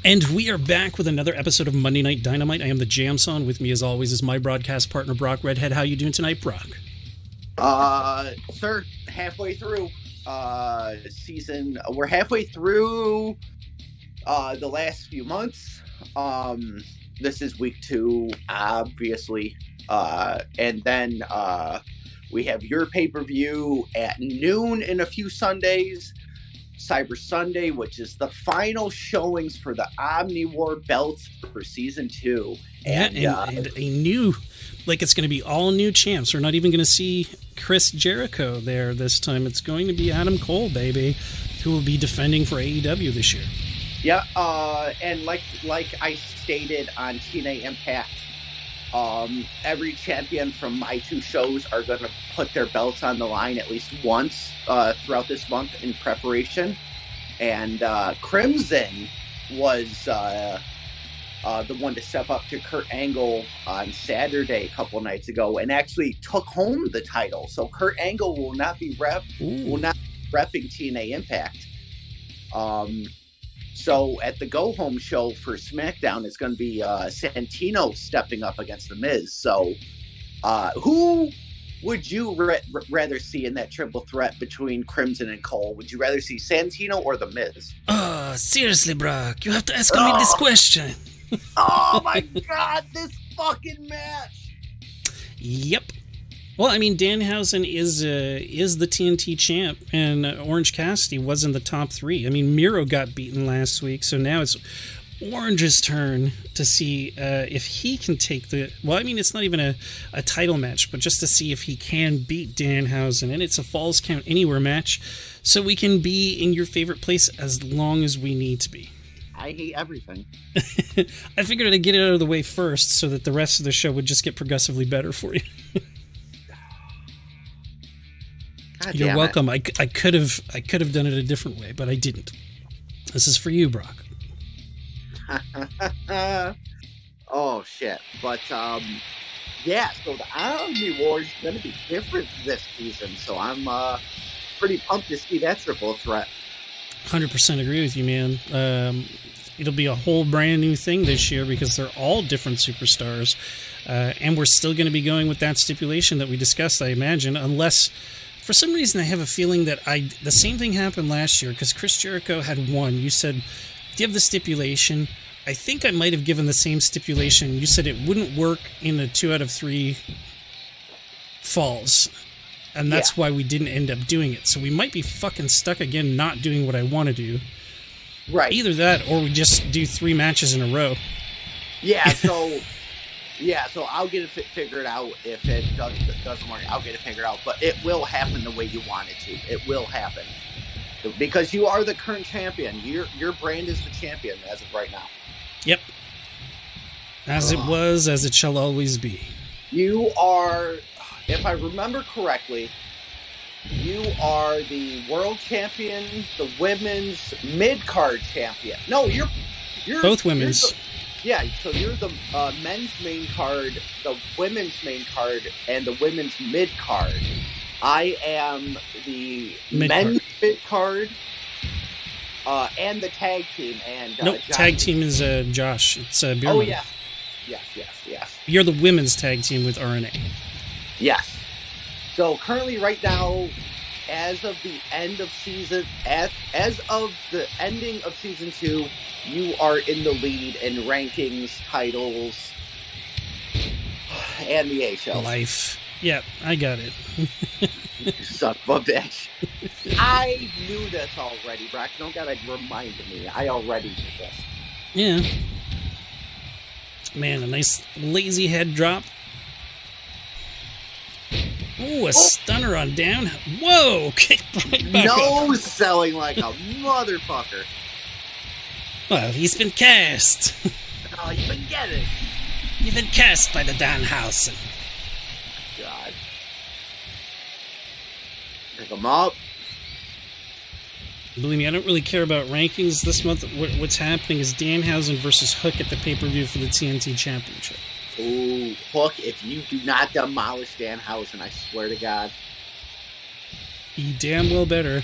And we are back with another episode of Monday Night Dynamite. I am the JamSaw, and with me as always is my broadcast partner, Brock Redhead. How you doing tonight, Brock? Sir, halfway through season. We're halfway through the last few months. This is week 2, obviously. And then we have your pay-per-view at noon in a few Sundays. Cyber Sunday, which is the final showings for the Omni War belts for season 2. And a new, like, it's going to be all new champs. We're not even going to see Chris Jericho there this time. It's going to be Adam Cole, baby, who will be defending for AEW this year. Yeah, and like I stated on TNA Impact, every champion from my 2 shows are going to put their belts on the line at least once throughout this month in preparation. And Crimson was the one to step up to Kurt Angle on Saturday a couple nights ago and actually took home the title. So Kurt Angle will not be repping TNA Impact. So at the go-home show for SmackDown, it's going to be Santino stepping up against The Miz. So who would you rather see in that triple threat between Crimson and Cole? Would you rather see Santino or The Miz? Oh, seriously, Brock, you have to ask me this question. Oh, my God, this fucking match. Yep. Well, I mean, Danhausen is the TNT champ, and Orange Cassidy was in the top 3. I mean, Miro got beaten last week, so now it's Orange's turn to see if he can take the... Well, I mean, it's not even a title match, but just to see if he can beat Danhausen, and it's a Falls Count Anywhere match, so we can be in your favorite place as long as we need to be. I hate everything. I figured I'd get it out of the way first, so that the rest of the show would just get progressively better for you. You're welcome. I could have done it a different way, but I didn't. This is for you, Brock. Oh shit! But yeah. So the Omni War is going to be different this season. So I'm pretty pumped to see that triple threat. 100% agree with you, man. It'll be a whole brand new thing this year because they're all different superstars, and we're still going to be going with that stipulation that we discussed. I imagine, unless. For some reason, I have a feeling that the same thing happened last year because Chris Jericho had won. You said, give the stipulation. I think I might have given the same stipulation. You said it wouldn't work in a 2 out of 3 falls. And that's why we didn't end up doing it. So we might be fucking stuck again not doing what I want to do. Right. Either that or we just do 3 matches in a row. Yeah, so... Yeah, so I'll get it figured out. If it doesn't work, I'll get it figured out. But it will happen the way you want it to. It will happen. Because you are the current champion. Your brand is the champion as of right now. Yep. As it was, as it shall always be. You are, if I remember correctly, you are the world champion, the women's mid-card champion. No, you're both women's. Yeah, so you're the men's main card, the women's main card, and the women's mid card. I am the men's mid card, and the tag team. And nope, tag team is Josh. It's Bierman. Oh yes. You're the women's tag team with RNA. Yes. So currently, right now, as of the end of season, as of the ending of season 2. You are in the lead in rankings, titles, and the A show. Life. Yep, I got it. You son of a bitch. I knew this already, Brock. You don't gotta remind me. I already knew this. Yeah. Man, a nice lazy head drop. Ooh, a stunner on down. Whoa! Kicked right back up. Selling like a motherfucker. Well, he's been cast. Oh, you been getting it. You've been cast by the Danhausen. God. Pick him up. Believe me, I don't really care about rankings this month. What's happening is Danhausen versus Hook at the pay-per-view for the TNT Championship. Ooh, Hook, if you do not demolish Danhausen, I swear to God. You damn well better.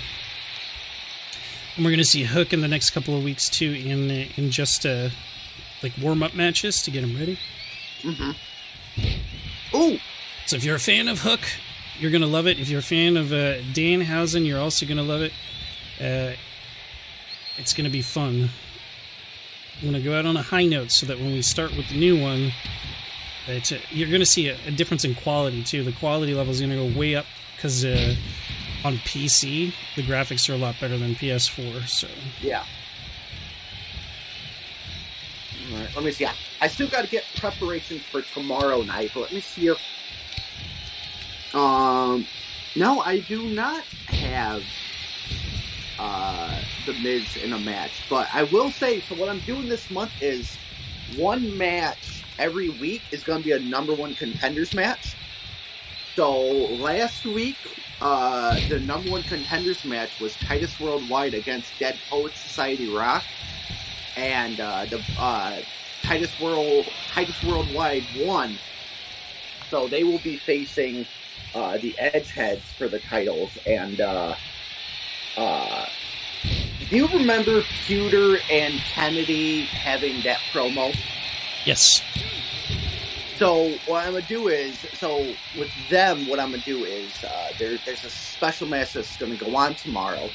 And we're going to see Hook in the next couple of weeks, too, in just, like, warm-up matches to get him ready. Mm-hmm. Ooh! So if you're a fan of Hook, you're going to love it. If you're a fan of Danhausen, you're also going to love it. It's going to be fun. I'm going to go out on a high note so that when we start with the new one, you're going to see a difference in quality, too. The quality level is going to go way up because... on PC, the graphics are a lot better than PS4, so... Yeah. All right, let me see. I still got to get preparations for tomorrow night, but let me see if... No, I do not have The Miz in a match, but I will say, so what I'm doing this month is one match every week is going to be a number one contenders match. So last week... the number one contenders match was Titus Worldwide against Dead Poets Society Rock, and the Titus Worldwide won, so they will be facing the Edgeheads for the titles. And do you remember Pewter and Kennedy having that promo? Yes. So what I'm going to do is, with them, what I'm going to do is, there's a special match that's going to go on tomorrow,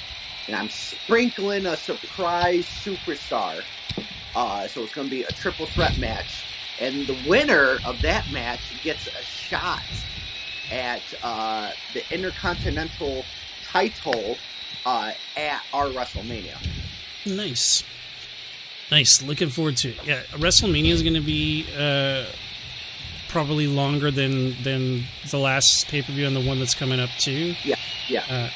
and I'm sprinkling a surprise superstar. So it's going to be a triple threat match, and the winner of that match gets a shot at the Intercontinental title at our WrestleMania. Nice. Looking forward to it. Yeah, WrestleMania is going to be... probably longer than the last pay-per-view and the one that's coming up too. Yeah.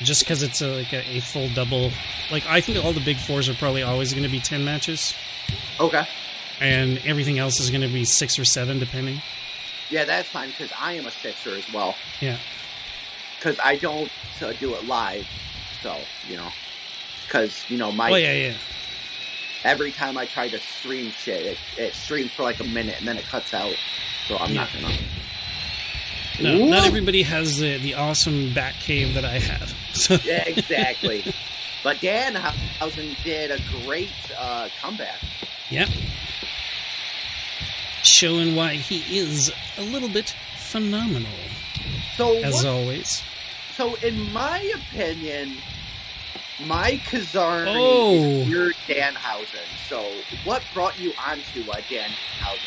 Just because it's a full double. Like, I think all the big fours are probably always going to be 10 matches. Okay. And everything else is going to be 6 or 7, depending. Yeah, that's fine, because I am a sixer as well. Yeah. Because I don't do it live, so, because, my... Oh, yeah. Every time I try to stream shit, it streams for like a minute, and then it cuts out. So I'm not gonna. No, not everybody has the awesome back cave that I have. So. Yeah, exactly. But Danhausen did a great comeback. Yep. Showing why he is a little bit phenomenal. As always. So, in my opinion, Mike Kazarni is your Danhausen. So, what brought you onto Danhausen?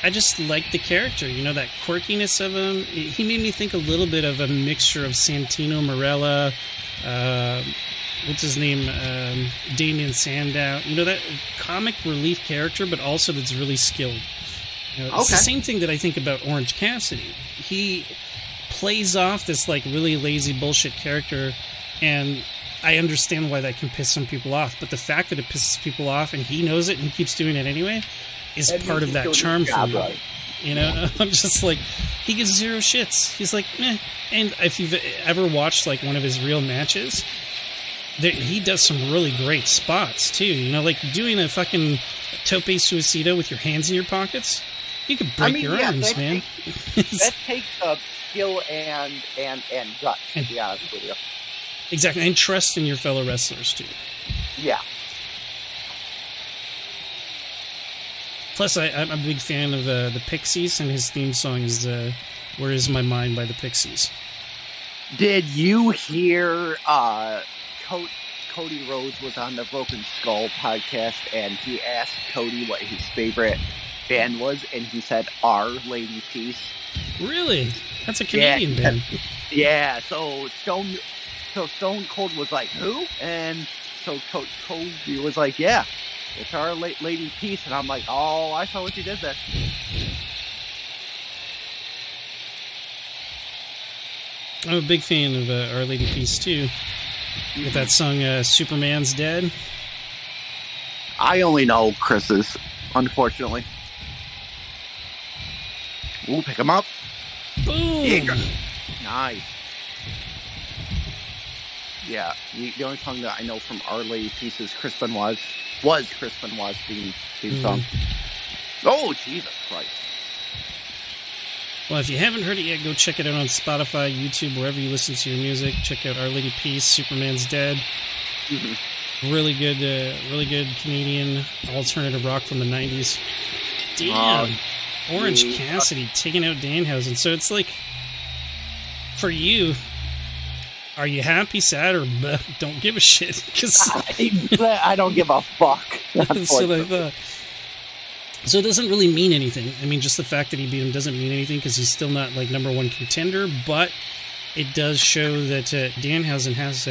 I just liked the character, that quirkiness of him. He made me think a little bit of a mixture of Santino Marella, what's his name, Damien Sandow. That comic relief character, but also that's really skilled. It's the same thing that I think about Orange Cassidy. He plays off this like really lazy bullshit character, and I understand why that can piss some people off. But the fact that it pisses people off, and he knows it, and he keeps doing it anyway, is part of that charm for me. Right. I'm just like, he gives zero shits. He's like, meh. And if you've ever watched like one of his real matches, he does some really great spots too. Like doing a fucking tope suicida with your hands in your pockets. You could break your arms, man. That takes skill and guts, to be honest with you. Exactly, and trust in your fellow wrestlers too. Yeah. Plus, I'm a big fan of the Pixies, and his theme song is "Where Is My Mind" by the Pixies. Did you hear Cody Rhodes was on the Broken Skull podcast, and he asked Cody what his favorite band was, and he said Our Lady Peace. Really? That's a Canadian band. Yeah, so Stone Cold was like, who? And so Cody was like, yeah, it's Our Lady Peace. And I'm like, oh, I saw what you did there. I'm a big fan of Our Lady Peace, too. With that song, Superman's Dead. I only know Chris's, unfortunately. Ooh, pick him up. Boom! Yeah. Nice. Yeah, the only song that I know from Our Lady Peace is Chris Benoit's theme song. Oh, Jesus Christ. Well, if you haven't heard it yet, go check it out on Spotify, YouTube, wherever you listen to your music. Check out Our Lady Peace, Superman's Dead. Mm-hmm. Really good Canadian alternative rock from the 90s. Damn. Orange Cassidy taking out Danhausen. So it's like, for you, are you happy, sad, or don't give a shit? Cause I don't give a fuck. That's what I thought. So it doesn't really mean anything. I mean, just the fact that he beat him doesn't mean anything because he's still not like #1 contender. But it does show that Danhausen has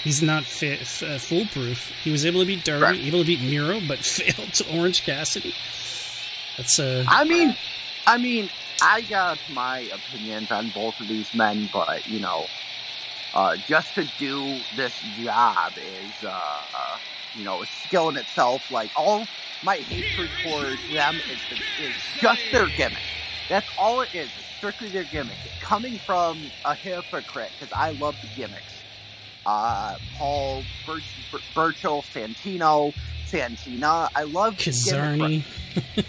he's not foolproof. He was able to beat Darby, right, able to beat Miro, but failed to Orange Cassidy. That's I mean, I got my opinions on both of these men, but you know, just to do this job is a skill in itself. Like, all my hatred towards them is just their gimmick. That's all it is. It's strictly their gimmick. Coming from a hypocrite, because I love the gimmicks. Paul, Burchill, Santino, Santina. I love Kazarni.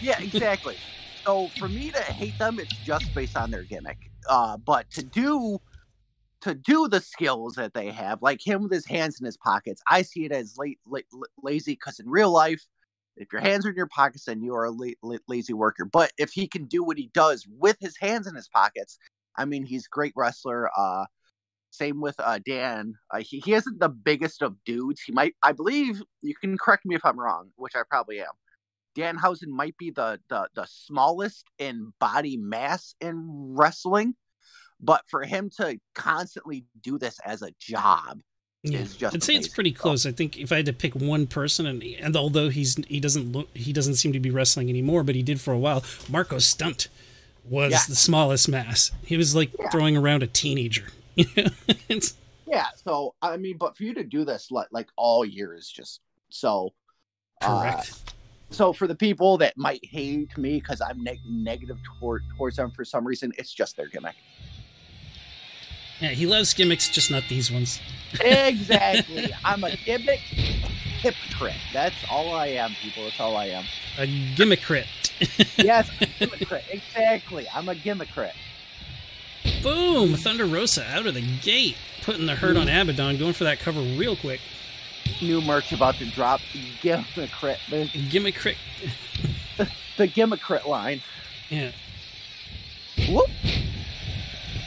Yeah, exactly. So for me to hate them, it's just based on their gimmick. But to do the skills that they have, like him with his hands in his pockets, I see it as lazy, because in real life, if your hands are in your pockets, then you are a lazy worker. But if he can do what he does with his hands in his pockets, I mean, he's a great wrestler. Same with Dan. He isn't the biggest of dudes. He might, I believe, you can correct me if I'm wrong, which I probably am. Danhausen might be the smallest in body mass in wrestling. But for him to constantly do this as a job, yeah, is just I'd say it's pretty close. I think if I had to pick one person, and although he doesn't seem to be wrestling anymore, but he did for a while. Marco Stunt was the smallest mass. He was like throwing around a teenager. Yeah. So I mean, but for you to do this like all year is just so correct. So for the people that might hate me because I'm negative towards them for some reason, it's just their gimmick. Yeah, he loves gimmicks, just not these ones. Exactly. I'm a gimmick hypocrite. That's all I am, people. That's all I am. A gimmickrit. Yes, a gimmickrit. Exactly. I'm a gimmickrit. Boom! Thunder Rosa out of the gate. Putting the hurt on Abadon, going for that cover real quick. New merch about to drop. Gimmickrit. Gimmickrit. The gimmickrit line. Yeah. Whoop.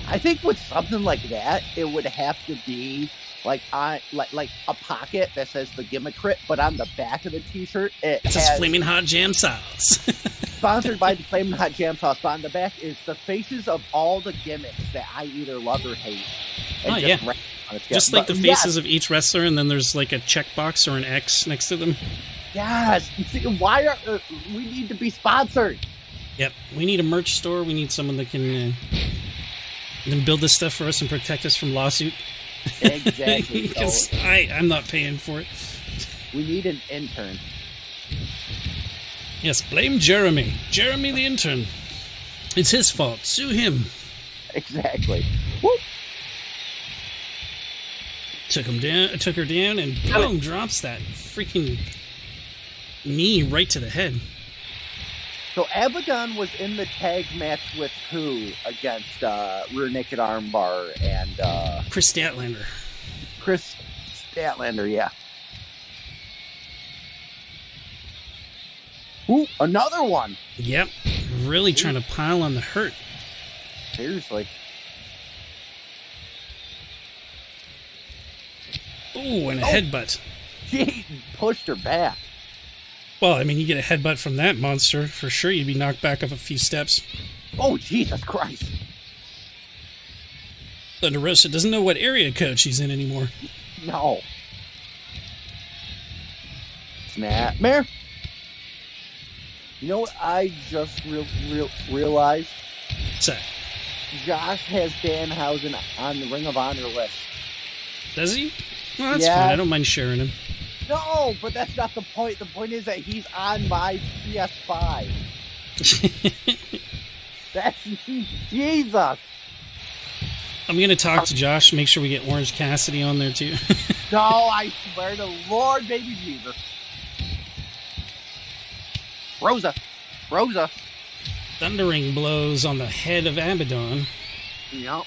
I think with something like that, it would have to be like a pocket that says the gimmickrit, but on the back of the t-shirt it says Flaming Hot JamSaw. Sponsored by the Flaming Hot JamSaw. But on the back is the faces of all the gimmicks that I either love or hate. Oh yeah, just like the faces of each wrestler, and then there's like a checkbox or an X next to them. Yes. See, why are we need to be sponsored? Yep, we need a merch store. We need someone that can. Then build this stuff for us and protect us from lawsuit. Exactly. Because I'm not paying for it. We need an intern. Yes, blame Jeremy. Jeremy the intern. It's his fault. Sue him. Exactly. Whoop. Took her down, and boom, drops that freaking knee right to the head. So Abadon was in the tag match with who against Rear Naked Armbar and Chris Statlander. Chris Statlander, yeah. Ooh, another one. Yep, really trying to pile on the hurt. Seriously. Ooh, and a headbutt. She pushed her back. Well, I mean, you get a headbutt from that monster, for sure you'd be knocked back up a few steps. Oh, Jesus Christ. Thunder Rosa doesn't know what area code she's in anymore. No. Snapmare. You know what I just realized? What's that? Josh has Danhausen on the Ring of Honor list. Does he? Well, that's fine. I don't mind sharing him. No, but that's not the point. The point is that he's on my PS5. That's Jesus. I'm going to talk to Josh, make sure we get Orange Cassidy on there too. No, I swear to Lord, baby Jesus. Rosa. Thundering blows on the head of Abadon. Yep.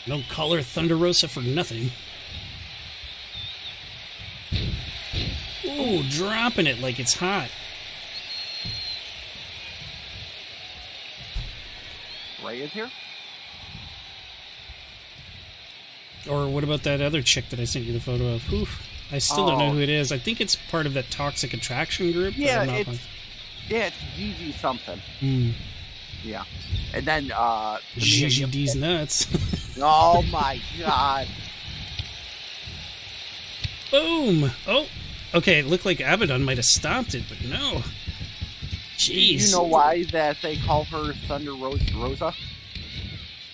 No color Thunder Rosa for nothing. Ooh, dropping it like it's hot. Ray is here? Or what about that other chick that I sent you the photo of? Oof. I still don't know who it is. I think it's part of that Toxic Attraction group. Yeah, it's Gigi something. Yeah. And then Gigi D's nuts. Oh my god. Boom! Oh, okay, it looked like Abadon might have stopped it, but no. Jeez. You know why that they call her Thunder Rosa?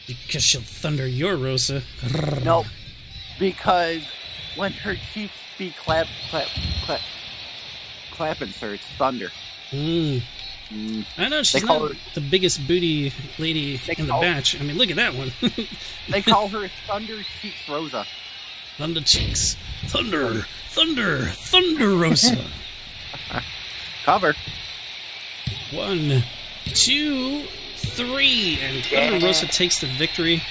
Because she'll thunder your Rosa. No, because when her cheeks be clapping, sir, it's thunder. I know, she's not the biggest booty lady in the batch. I mean, look at that one. They call her Thunder Cheeks Rosa. Thunder Cheeks. Thunder Rosa. Cover. 1, 2, 3, and Thunder Rosa takes the victory.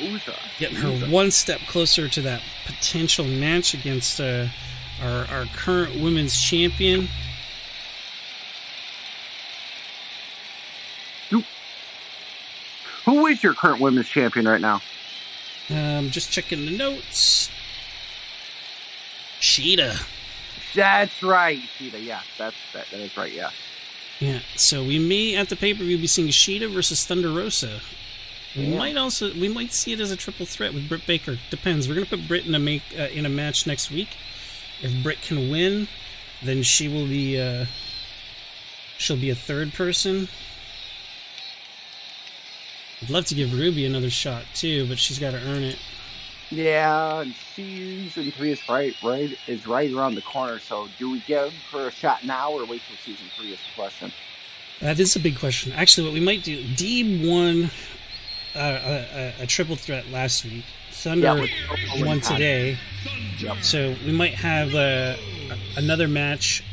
Rosa. Getting her one step closer to that potential match against our current women's champion. Who is your current women's champion right now? Just checking the notes. Sheeta. That's right, Sheeta. Yeah, that is right. Yeah. Yeah. So we may at the pay-per-view be seeing Sheeta versus Thunder Rosa. We might see it as a triple threat with Britt Baker. Depends. We're gonna put Britt in a match next week. If Britt can win, then she will be she'll be a third person. I'd love to give Ruby another shot too, but she's got to earn it. Yeah, and season 3 is right around the corner. So, do we give her a shot now or wait till season 3? Is the question. That is a big question. Actually, what we might do, Deeb won a triple threat last week. Thunder won today. Yep. So we might have another match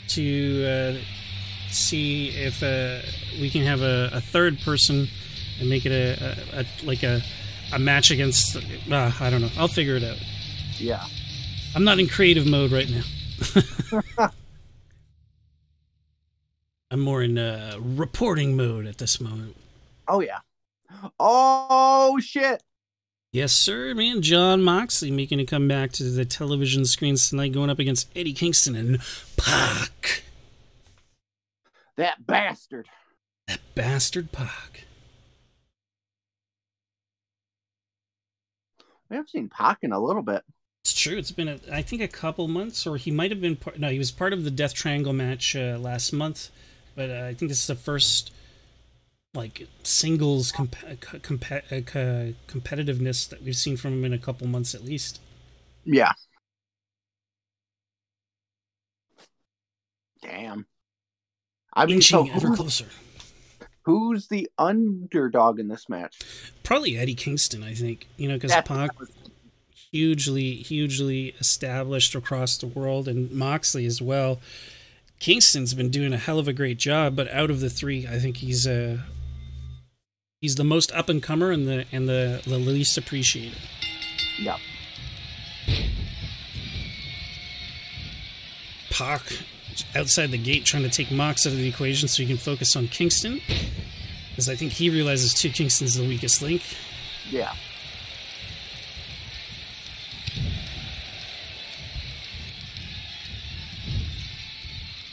to see if we can have a third person and make it a match against. I don't know. I'll figure it out. Yeah. I'm not in creative mode right now. I'm more in reporting mode at this moment. Oh, yeah. Oh, shit. Yes, sir, man. Jon Moxley making a comeback to the television screens tonight, going up against Eddie Kingston and Pac. That bastard. That bastard Pac. We haven't seen Pac in a little bit. It's true. It's been, I think, a couple months, or he might have been part. No, he was part of the Death Triangle match last month, but I think this is the first singles competitiveness that we've seen from him in a couple months at least. Yeah. Damn. I mean, inching ever closer. Who's the underdog in this match? Probably Eddie Kingston, I think. Because Pac hugely established across the world, and Moxley as well. Kingston's been doing a hell of a great job, but out of the three, I think he's the most up and comer and the least appreciated. Yeah. Pac outside the gate trying to take Mox out of the equation so he can focus on Kingston, because I think he realizes too Kingston's the weakest link. Yeah.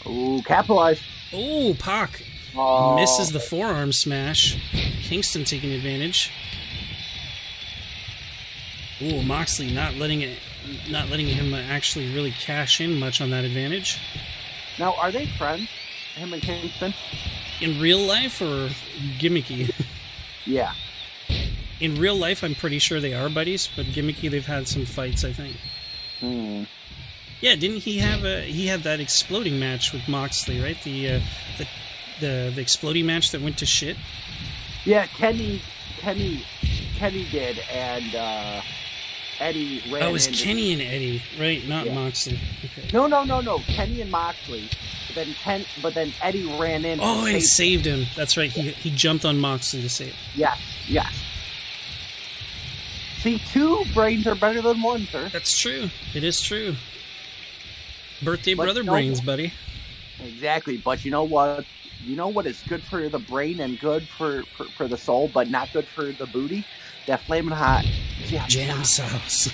Oh, capitalize. Oh, Pac misses the forearm smash. Kingston taking advantage. Oh, Moxley not letting him actually really cash in much on that advantage. Now, are they friends, him and Kingston? In real life or gimmicky? Yeah. In real life, I'm pretty sure they are buddies, but gimmicky, they've had some fights, I think. Yeah, didn't he have that exploding match with Moxley, right? The exploding match that went to shit? Yeah, Kenny did, and Eddie ran. Oh, it was Kenny and Eddie, right? Not Moxley. Okay. No. Kenny and Moxley. But then Eddie ran in. Oh, and saved him. That's right. He jumped on Moxley to save him. Yes. See, two brains are better than one, sir. That's true. It is true. Birthday brother brains, buddy. Exactly. But you know what? You know what is good for the brain and good for the soul, but not good for the booty? That flaming hot jam sauce.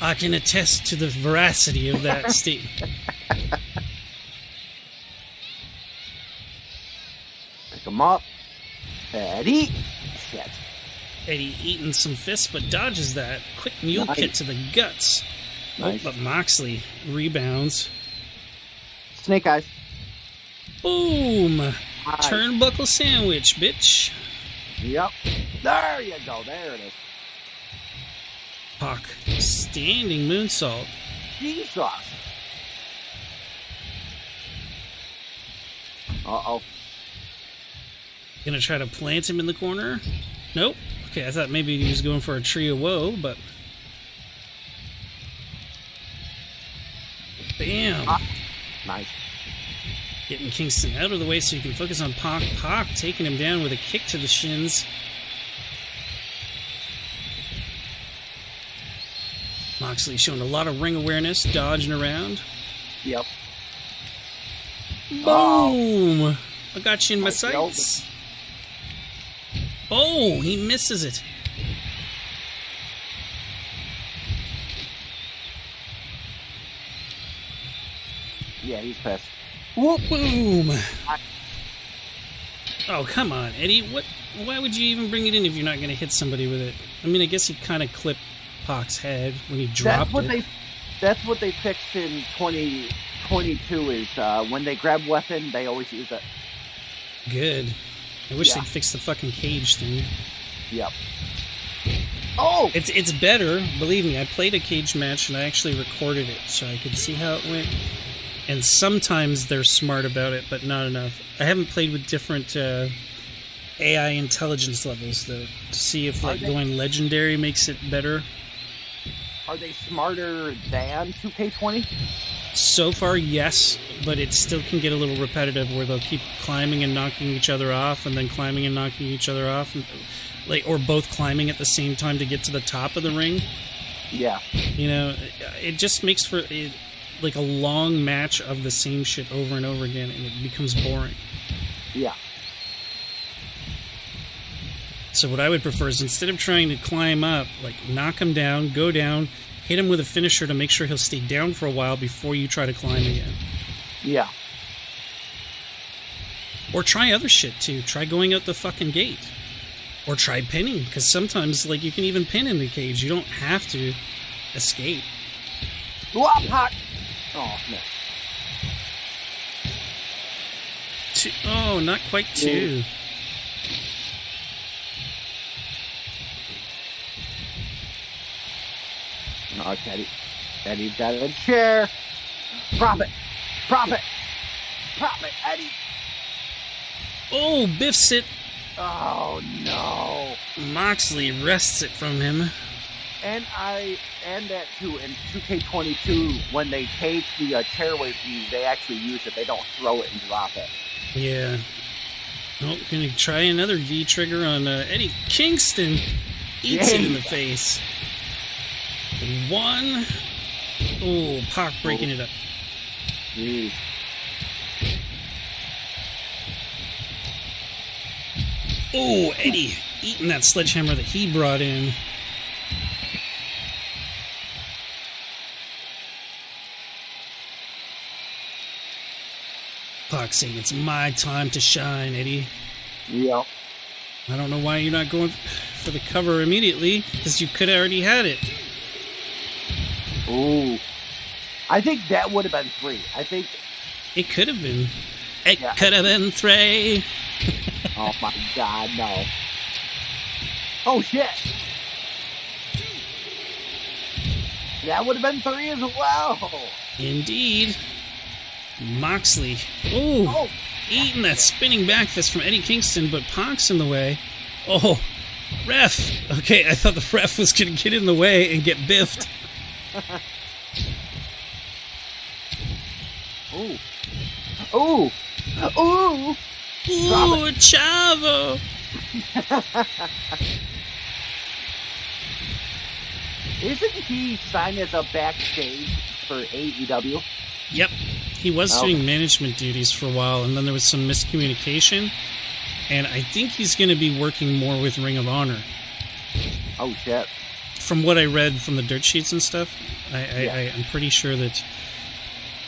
I can attest to the veracity of that statement. Pick him up. Eddie. Shit. Eddie eating some fists, but dodges that. Quick mule kick to the guts. Nice. Oh, but Moxley rebounds. Snake eyes. Boom. Nice. Turnbuckle sandwich, bitch. Yep. There you go. There it is. Pac. Standing moonsault. Jesus. Uh-oh. Gonna try to plant him in the corner? Nope. Okay, I thought maybe he was going for a tree of woe, but... Bam! Nice. Getting Kingston out of the way so you can focus on Pac. Pac taking him down with a kick to the shins. Moxley showing a lot of ring awareness, dodging around. Yep. Boom! I got you in my sights. Oh, he misses it. Yeah, he's pissed. Whoop, boom! Oh, come on, Eddie. Why would you even bring it in if you're not going to hit somebody with it? I mean, I guess he kind of clipped Pac's head when he dropped it. That's what they fixed in 2022 is when they grab weapon, they always use it. Good. I wish they'd fix the fucking cage thing. Yep. Oh! It's better, believe me. I played a cage match and I actually recorded it so I could see how it went. And sometimes they're smart about it, but not enough. I haven't played with different AI intelligence levels, though, to see if going legendary makes it better. Are they smarter than 2K20? So far, yes, but it still can get a little repetitive where they'll keep climbing and knocking each other off, and then climbing and knocking each other off, and, or both climbing at the same time to get to the top of the ring. Yeah. You know, it just makes for... like a long match of the same shit over and over again, and it becomes boring. Yeah. So what I would prefer is instead of trying to climb up, like knock him down, go down, hit him with a finisher to make sure he'll stay down for a while before you try to climb again. Yeah. Or try other shit too. Try going out the fucking gate. Or try pinning, because sometimes like you can even pin in the cage. You don't have to escape. Hot. Oh, no. Oh, not quite two. No, Teddy. Eddie's got a chair. Profit. Eddie. Oh, biffs it. Oh, no. Moxley wrests it from him. And that too in 2K22 when they take the tearaway view, they actually use it. They don't throw it and drop it. Yeah. Oh, gonna try another V trigger on Eddie Kingston. Eats it in the face. One. Oh, Pac breaking it up. Jeez. Oh, Eddie eating that sledgehammer that he brought in. Pac saying, it's my time to shine, Eddie. Yep. I don't know why you're not going for the cover immediately, because you could have already had it. Ooh. I think that would have been 3. I think... It could have been. It could have been 3. Oh my god, no. Oh shit. That would have been 3 as well. Indeed. Moxley. Ooh. Oh. Eating that spinning back fist from Eddie Kingston, but Pac's in the way. Oh. Ref. Okay, I thought the ref was going to get in the way and get biffed. Ooh. Ooh. Ooh. Ooh, Chavo. Isn't he signed as a backstage for AEW? Yep. He was doing management duties for a while, and then there was some miscommunication. And I think he's going to be working more with Ring of Honor. Oh, shit. From what I read from the dirt sheets and stuff, I'm pretty sure that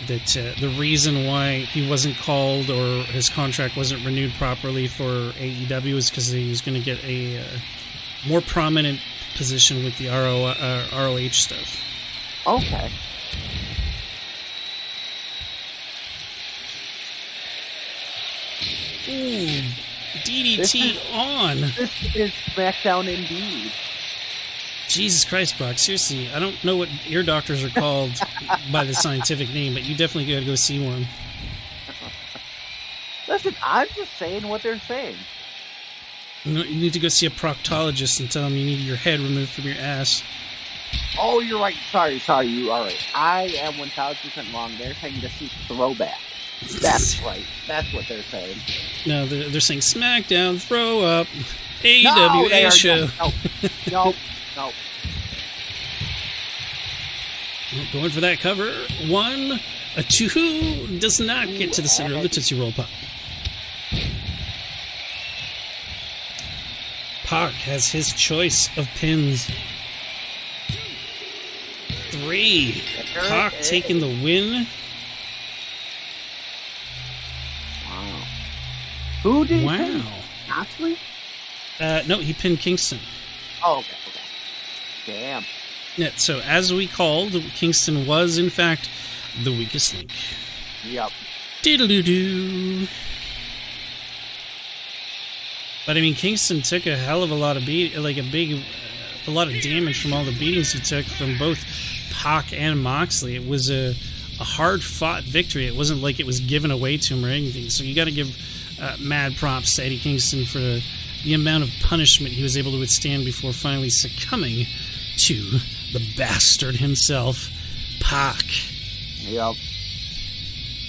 the reason why he wasn't called or his contract wasn't renewed properly for AEW is because he was going to get a more prominent position with the ROH stuff. Okay. Ooh, DDT on. This is SmackDown indeed. Jesus Christ, Brock. Seriously, I don't know what ear doctors are called by the scientific name, but you definitely got to go see one. Listen, I'm just saying what they're saying. You need to go see a proctologist and tell them you need your head removed from your ass. Oh, you're right. Sorry. You are right. I am 1,000% wrong. They're saying this is throwback. That's right. That's what they're saying. No, they're saying SmackDown, throw up, AEW show. No. Going for that cover. 1, a 2, does not get to the center of the Tootsie Roll Pop. Pac has his choice of pins. 3. Pac taking the win. Wow. Who did he pin? Moxely? No, he pinned Kingston. Oh, okay. Damn. Yeah, so as we called, Kingston was, in fact, the weakest link. Yep. Diddle-doo-doo. But I mean, Kingston took a hell of a lot of a lot of damage from all the beatings he took from both Pac and Moxley. It was a hard-fought victory. It wasn't like it was given away to him or anything. So you got to give mad props to Eddie Kingston for the amount of punishment he was able to withstand before finally succumbing to the bastard himself, Pac. Yep.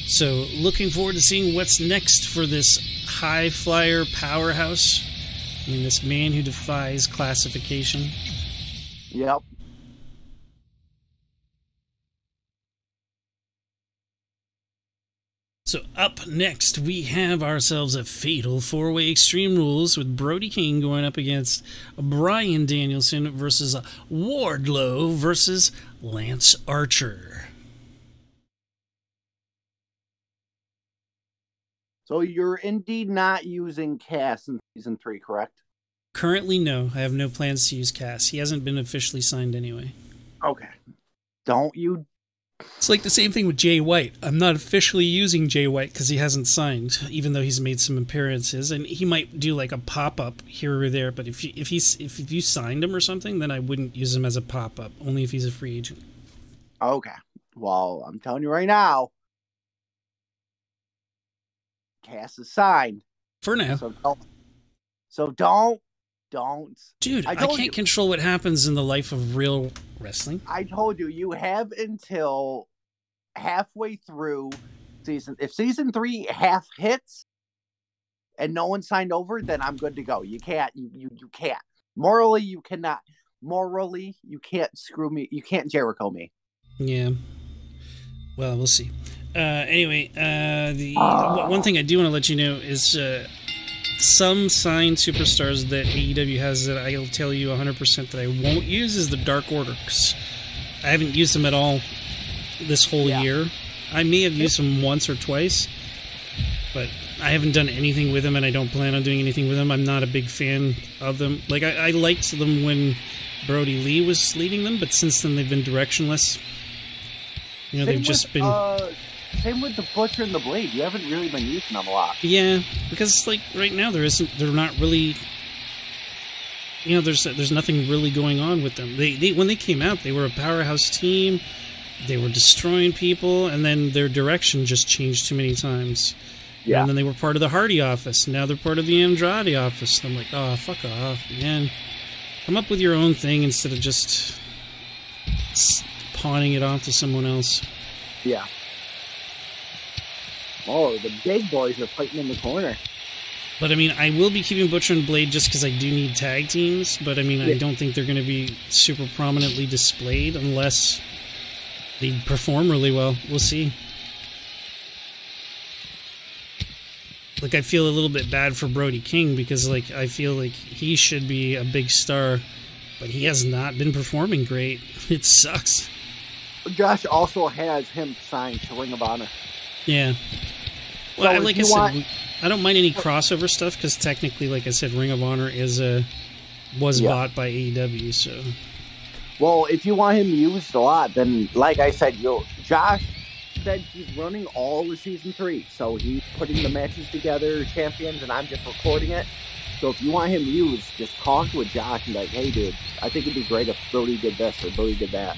So looking forward to seeing what's next for this high flyer powerhouse. I mean, this man who defies classification. Yep. So up next, we have ourselves a fatal 4-way Extreme Rules with Brody King going up against Bryan Danielson versus Wardlow versus Lance Archer. So you're indeed not using Cass in Season 3, correct? Currently, no. I have no plans to use Cass. He hasn't been officially signed anyway. Okay. Don't you... It's like the same thing with Jay White. I'm not officially using Jay White because he hasn't signed, even though he's made some appearances, and he might do like a pop-up here or there. But if you signed him or something, then I wouldn't use him as a pop-up. Only if he's a free agent. Okay. Well, I'm telling you right now, Cass is signed for now. So don't. Dude, I can't control what happens in the life of real wrestling. I told you, you have until halfway through season. If Season 3 half hits and no one signed over, then I'm good to go. You can't. You can't. Morally, you cannot. Morally, you can't screw me. You can't Jericho me. Yeah. Well, we'll see. Anyway, one thing I do want to let you know is some signed superstars that AEW has that I'll tell you 100% that I won't use is the Dark Order, because I haven't used them at all this whole year. I may have used them once or twice, but I haven't done anything with them, and I don't plan on doing anything with them. I'm not a big fan of them. Like, I liked them when Brody Lee was leading them, but since then they've been directionless. You know, they've just been... Same with the Butcher and the Blade. You haven't really been using them a lot. Yeah, because like right now they're not really, you know, there's nothing really going on with them. They when they came out, they were a powerhouse team. They were destroying people, and then their direction just changed too many times. Yeah. And then they were part of the Hardy office. Now they're part of the Andrade office. And I'm like, oh, fuck off, man. Come up with your own thing instead of just pawning it off to someone else. Yeah. Oh, the big boys are fighting in the corner. But, I mean, I will be keeping Butcher and Blade just because I do need tag teams. But, I mean, I don't think they're going to be super prominently displayed unless they perform really well. We'll see. like, I feel a little bit bad for Brody King because, like, I feel like he should be a big star, but he has not been performing great. It sucks. Josh also has him signed to Ring of Honor. Yeah. Well, So like I said, I don't mind any crossover stuff because technically, like I said, Ring of Honor was bought by AEW. So, well, if you want him used a lot, then like I said, Josh said he's running all of season 3, so he's putting the matches together, champions, and I'm just recording it. So if you want him used, just talk with Josh and be like, hey, dude, I think it'd be great if Brody did this or Brody did that.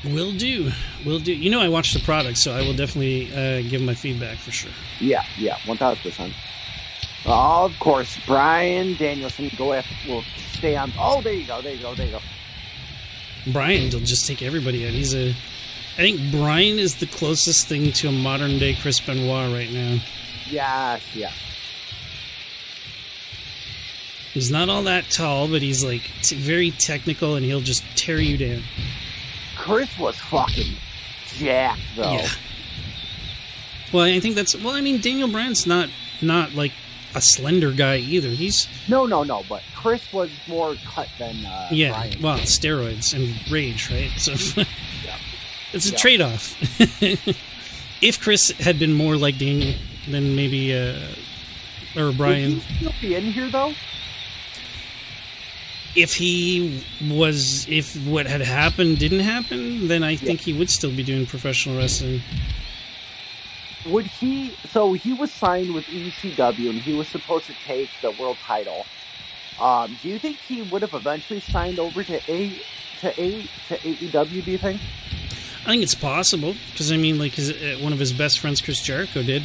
Will do. You know, I watched the product, so I will definitely give my feedback for sure. Yeah, 1,000%. Of course, Bryan Danielson will stay on. Oh, there you go. Bryan will just take everybody out. I think Bryan is the closest thing to a modern day Chris Benoit right now. Yeah. He's not all that tall, but he's like very technical, and he'll just tear you down. Chris was fucking jacked, though. Yeah. Well, I think Daniel Bryan's not like a slender guy either. He's no, but Chris was more cut than Bryan. Well, steroids and rage, right? So it's a trade-off. If Chris had been more like Daniel, then maybe or Bryan. Would he still be in here though? If what had happened didn't happen, then I think he would still be doing professional wrestling. Would he? So he was signed with ECW, and he was supposed to take the world title. Do you think he would have eventually signed over to AEW? Do you think? I think it's possible because one of his best friends, Chris Jericho, did.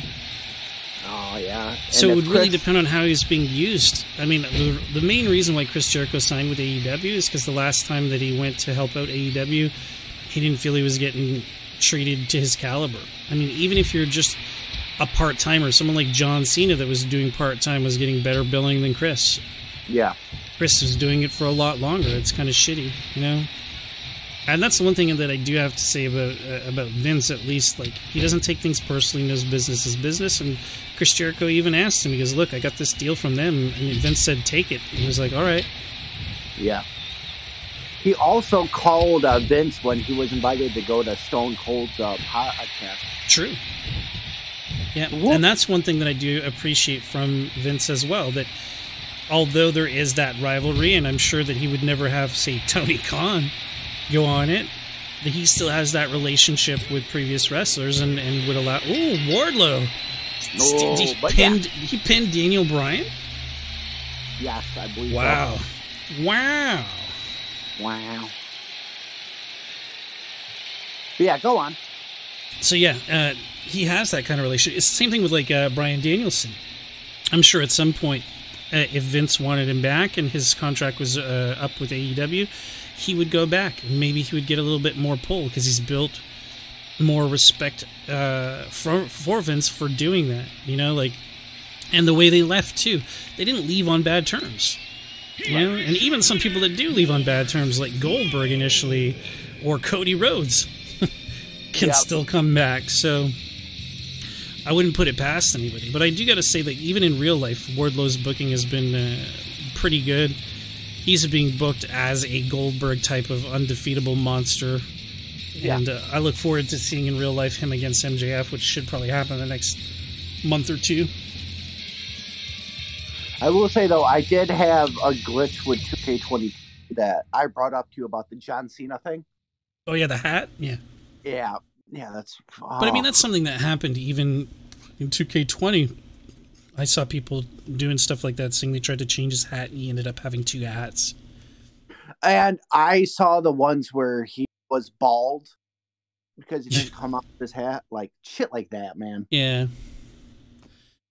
Oh yeah. And so it would really depend on how he's being used. I mean, the main reason why Chris Jericho signed with AEW is because the last time that he went to help out AEW, he didn't feel he was getting treated to his caliber. I mean, even if you're just a part-timer, someone like John Cena that was doing part-time was getting better billing than Chris. Yeah. Chris was doing it for a lot longer. It's kind of shitty, you know? And that's the one thing that I do have to say about Vince, at least. Like, he doesn't take things personally, knows business is business. And Chris Jericho even asked him, he goes, look, I got this deal from them. And Vince said, take it. And he was like, all right. Yeah. He also called Vince when he was invited to go to Stone Cold's podcast. True. Yeah, and that's one thing that I do appreciate from Vince as well, that although there is that rivalry, and I'm sure that he would never have, say, Tony Khan go on it, that he still has that relationship with previous wrestlers and would allow... Ooh, Wardlow! He pinned Daniel Bryan? Yes, I believe so. Wow. But yeah, go on. So yeah, he has that kind of relationship. It's the same thing with like Bryan Danielson. I'm sure at some point, if Vince wanted him back and his contract was up with AEW, he would go back. And maybe he would get a little bit more pull because he's built more respect for Vince for doing that. You know, like, and the way they left too, they didn't leave on bad terms. You know, and even some people that do leave on bad terms, like Goldberg initially, or Cody Rhodes, can still come back. So I wouldn't put it past anybody. But I do got to say that even in real life, Wardlow's booking has been pretty good. He's being booked as a Goldberg type of undefeatable monster. Yeah. And I look forward to seeing in real life him against MJF, which should probably happen in the next month or two. I will say, though, I did have a glitch with 2K22 that I brought up to you about the John Cena thing. Oh, yeah, the hat? Yeah. Yeah, that's... Oh. But, I mean, that's something that happened even in 2K20. I saw people doing stuff like that, saying they tried to change his hat, and he ended up having two hats. And I saw the ones where he was bald because he didn't come up with his hat. Like, shit like that, man. Yeah.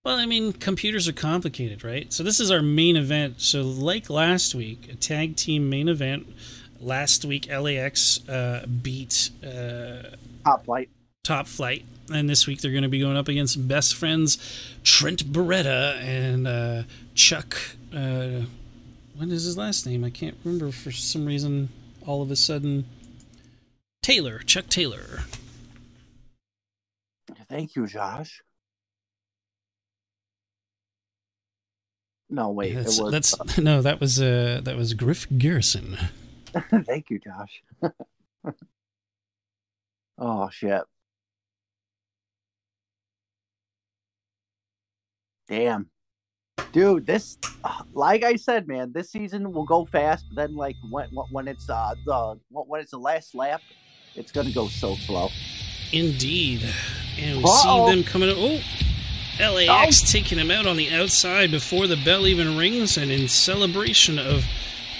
Well, I mean, computers are complicated, right? So this is our main event. So like last week, a tag team main event. Last week, LAX beat Top Flight. And this week, they're going to be going up against best friends Trent Beretta and Chuck... what is his last name? I can't remember for some reason. All of a sudden... Chuck Taylor. Thank you, Josh. No, wait. That was Griff Garrison. Thank you, Josh. Oh shit. Damn. Dude, this, like I said, man, this season will go fast. But then, like when it's the last lap, it's gonna go so slow. Indeed, and we see them coming. Oh, LAX taking him out on the outside before the bell even rings, and in celebration of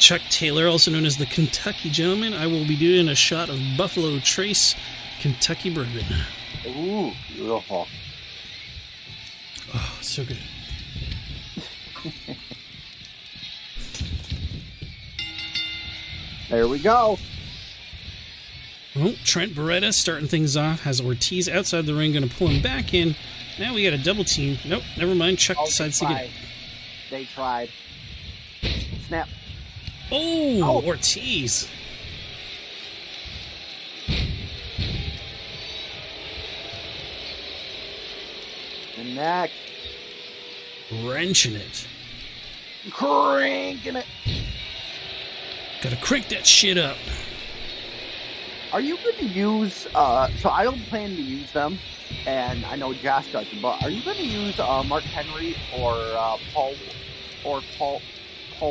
Chuck Taylor, also known as the Kentucky Gentleman, I will be doing a shot of Buffalo Trace Kentucky Bourbon. Ooh, beautiful. Oh, so good. There we go. Well, Trent Beretta starting things off, has Ortiz outside the ring, going to pull him back in. Now we got a double team. Nope, never mind. Chuck decides to get it. They tried. Snap. Oh, Ortiz. The neck. Wrenching it. Cranking it. Gotta crank that shit up. Are you going to use, so I don't plan to use them, and I know Josh doesn't, but are you going to use Mark Henry or Paul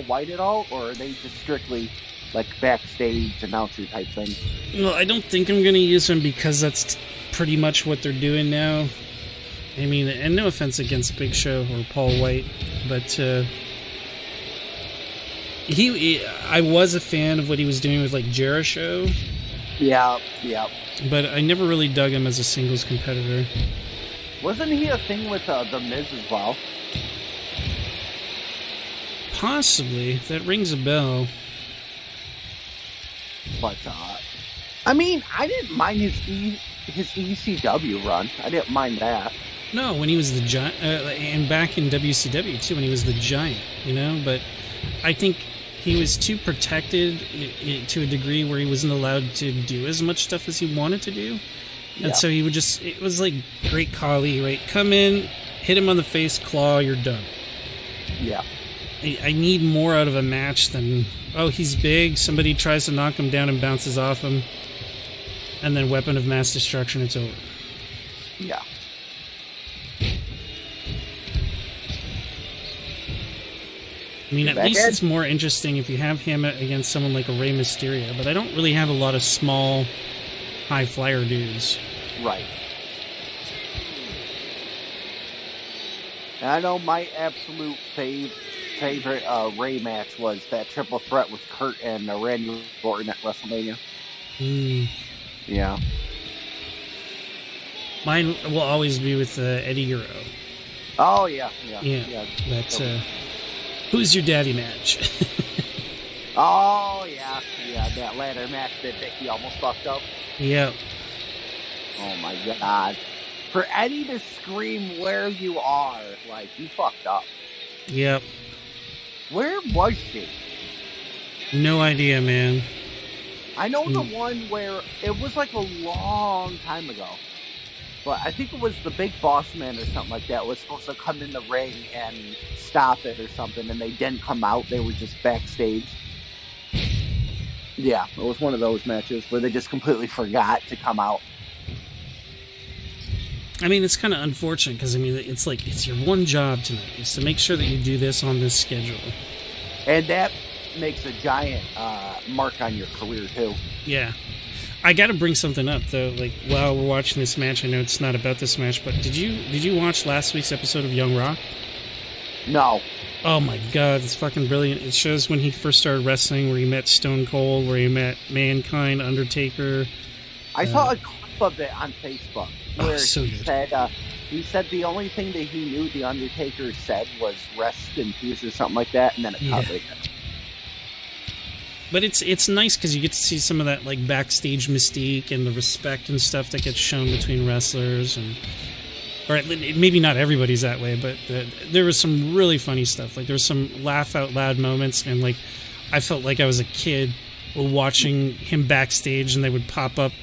White at all, or are they just strictly like backstage announcer type things? Well, I don't think I'm going to use them because that's pretty much what they're doing now. I mean, and no offense against Big Show or Paul White, but I was a fan of what he was doing with like Jericho. Yeah. But I never really dug him as a singles competitor. Wasn't he a thing with The Miz as well? Possibly. That rings a bell. But, I mean, I didn't mind his ECW run. I didn't mind that. No, when he was the Giant, and back in WCW too, when he was the Giant, you know? But I think he was too protected to a degree where he wasn't allowed to do as much stuff as he wanted to do. And so he would just, it was like Great Khali, right? Come in, hit him on the face, claw, you're done. Yeah. I need more out of a match than, oh, he's big, somebody tries to knock him down and bounces off him, and then weapon of mass destruction, it's over. Yeah. I mean, at least it's more interesting if you have him against someone like a Rey Mysterio, but I don't really have a lot of small, high-flyer dudes. Right. And I know my absolute favorite Rey match was that triple threat with Kurt and Randy Orton at WrestleMania. Yeah. Mine will always be with Eddie Guerrero. Oh, yeah. That's... Who's your daddy match? Oh, yeah, that ladder match that Vicky almost fucked up. Yep. Oh, my God. For Eddie to scream where you are, like, you fucked up. Yep. Where was she? No idea, man. I know the one where it was like a long time ago. But I think it was the Big Boss Man or something like that was supposed to come in the ring and stop it or something, and they didn't come out. They were just backstage. Yeah, it was one of those matches where they just completely forgot to come out. I mean, it's kind of unfortunate because, I mean, it's like, it's your one job tonight is to make sure that you do this on this schedule. And that makes a giant mark on your career, too. Yeah. I got to bring something up, though. Like, while we're watching this match, I know it's not about this match, but did you watch last week's episode of Young Rock? No. Oh, my God. It's fucking brilliant. It shows when he first started wrestling, where he met Stone Cold, where he met Mankind, Undertaker. I saw a clip of it on Facebook. Where so he said the only thing that he knew the Undertaker said was rest in peace or something like that, and then it cut it. But it's nice because you get to see some of that like backstage mystique and the respect and stuff that gets shown between wrestlers, and or maybe not everybody's that way, but there was some really funny stuff. Like there was some laugh out loud moments, and like I felt like I was a kid watching him backstage, and they would pop up.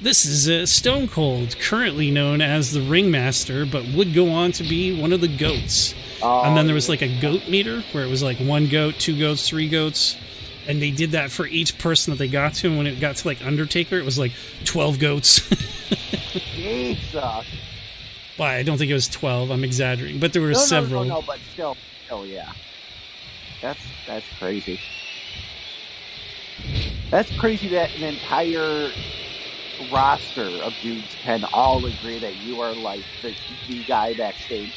This is Stone Cold, currently known as the Ringmaster, but would go on to be one of the GOATs. And then there was like a goat meter where it was like 1 goat, 2 goats, 3 goats. And they did that for each person that they got to. And when it got to like Undertaker, it was like 12 goats. Jesus. Well, I don't think it was 12. I'm exaggerating. But there were several. No, but still, yeah. That's crazy. That's crazy that an entire roster of dudes can all agree that you are like the guy backstage.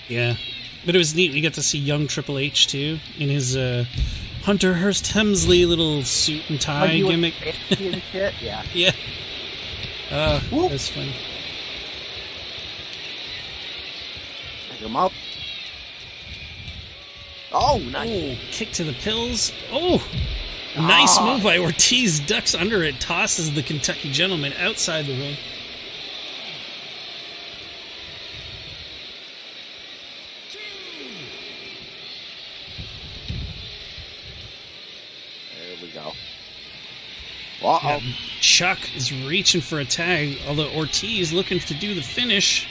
Yeah. But it was neat. We got to see young Triple H, too, in his Hunter Hearst Hemsley little suit and tie gimmick. And shit? Yeah. Yeah. That's funny. Pick him up. Oh, nice. Oh, kick to the pills. Oh, nice move by Ortiz. Ducks under it, tosses the Kentucky Gentleman outside the ring. There we go. Uh-oh. Yeah, Chuck is reaching for a tag, although Ortiz looking to do the finish.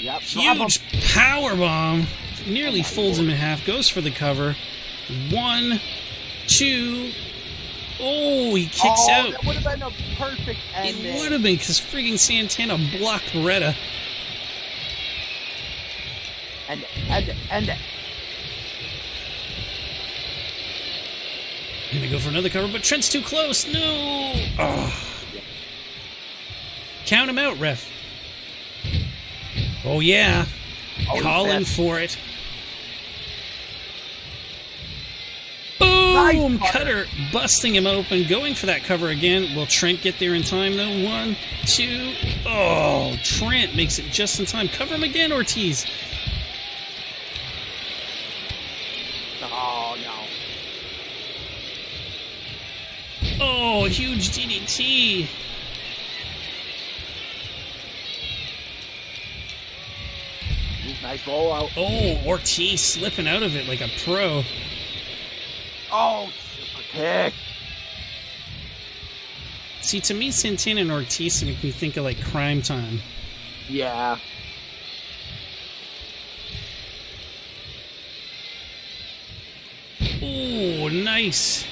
Yep. Huge power bomb. Nearly folds him in half. Goes for the cover. 1, 2. Oh, he kicks out. That would have been a perfect ending. It would have been because friggin' Santana blocked Beretta. And. Gonna go for another cover, but Trent's too close. No. Oh. Count him out, ref. Oh yeah. Calling for it. Boom! Nice Cutter busting him open, going for that cover again. Will Trent get there in time though? 1, 2. Oh, Trent makes it just in time. Cover him again, Ortiz. Oh no. Oh, huge DDT. Nice rollout. Oh, Ortiz slipping out of it like a pro. Oh, super kick. See, to me, Santana and Ortiz make me think of like Crime Time. Yeah. Oh, nice.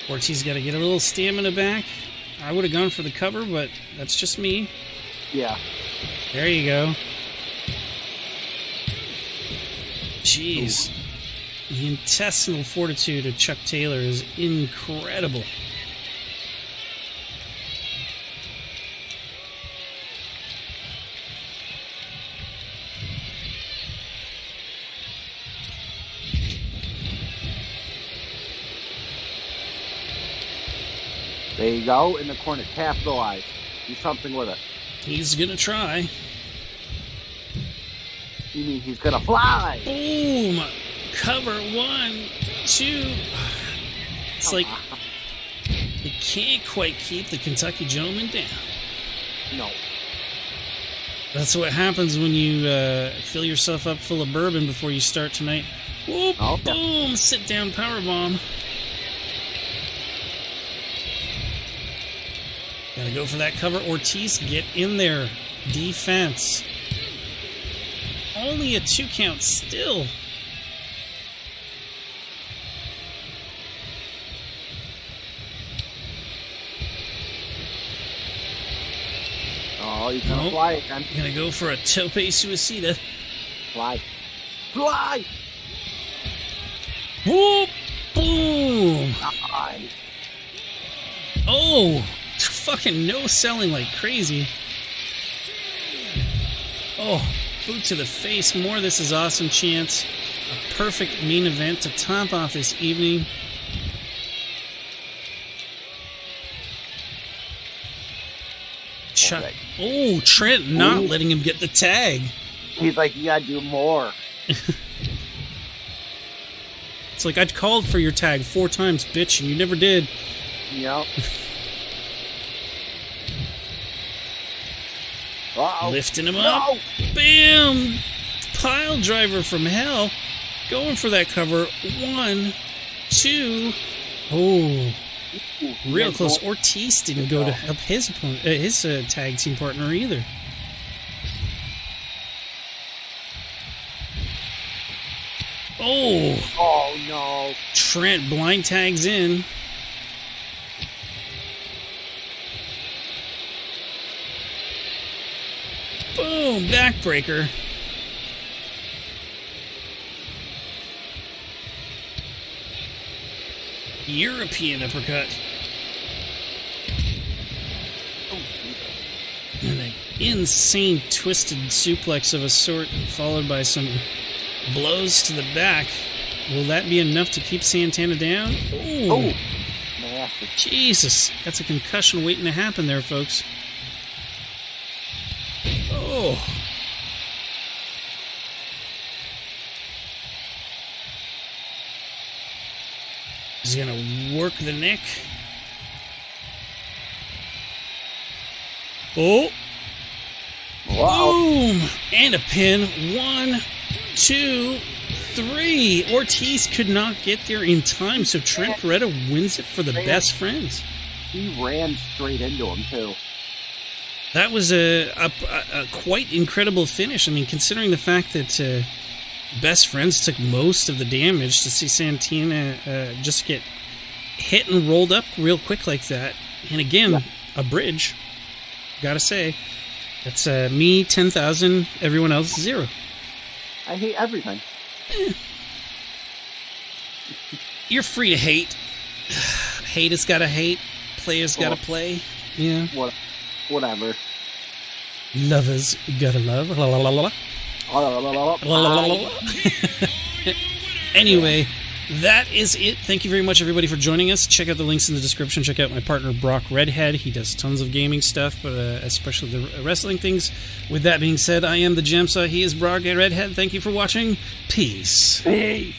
Ortiz got to get a little stamina back. I would have gone for the cover, but that's just me. Yeah. There you go. Jeez. The intestinal fortitude of Chuck Taylor is incredible. There you go. In the corner. Capitalize. Do something with it. He's going to try. You mean he's going to fly? Boom! Cover 1, 2. It's like they can't quite keep the Kentucky Gentleman down. No. That's what happens when you fill yourself up full of bourbon before you start tonight. Whoop! Oh, yeah. Boom! Sit down powerbomb. Gotta go for that cover. Ortiz, get in there. Defense. Only a 2 count still. Oh, he's gonna fly again. Gonna go for a tope suicida. Fly. Fly! Whoop! Boom! Nice. Oh! Fucking no selling like crazy. Oh, boot to the face. More This Is Awesome chants. A perfect main event to top off this evening. Chuck. Oh, Trent not letting him get the tag. He's like, you gotta do more. It's like, I'd called for your tag 4 times, bitch, and you never did. Yep. Uh-oh. Lifting him up. Bam! Pile driver from hell. Going for that cover. 1, 2. Oh. Real close. Ortiz didn't go to help his, his tag team partner either. Oh! Oh, no. Trent blind tags in. Boom! Backbreaker. European uppercut. Oh, Jesus. And an insane twisted suplex of a sort, followed by some blows to the back. Will that be enough to keep Santana down? Ooh. Oh, nasty. Jesus, that's a concussion waiting to happen there, folks. Oh. He's gonna work the neck. Oh. Wow. Boom! And a pin. 1, 2, 3. Ortiz could not get there in time, so Trent Beretta wins it for the best friends. He ran straight into him, too. That was a quite incredible finish. I mean, considering the fact that best friends took most of the damage, to see Santana just get hit and rolled up real quick like that. And again, a bridge. Gotta say. That's me, 10,000, everyone else, 0. I hate everything. You're free to hate. Hate has gotta hate. Players gotta play. Yeah. Whatever. Lovers gotta love. La la la la. La la la la. Anyway, that is it. Thank you very much, everybody, for joining us. Check out the links in the description. Check out my partner, Brock Redhead. He does tons of gaming stuff, but especially the wrestling things. With that being said, I am the JamSaw. He is Brock Redhead. Thank you for watching. Peace. Peace.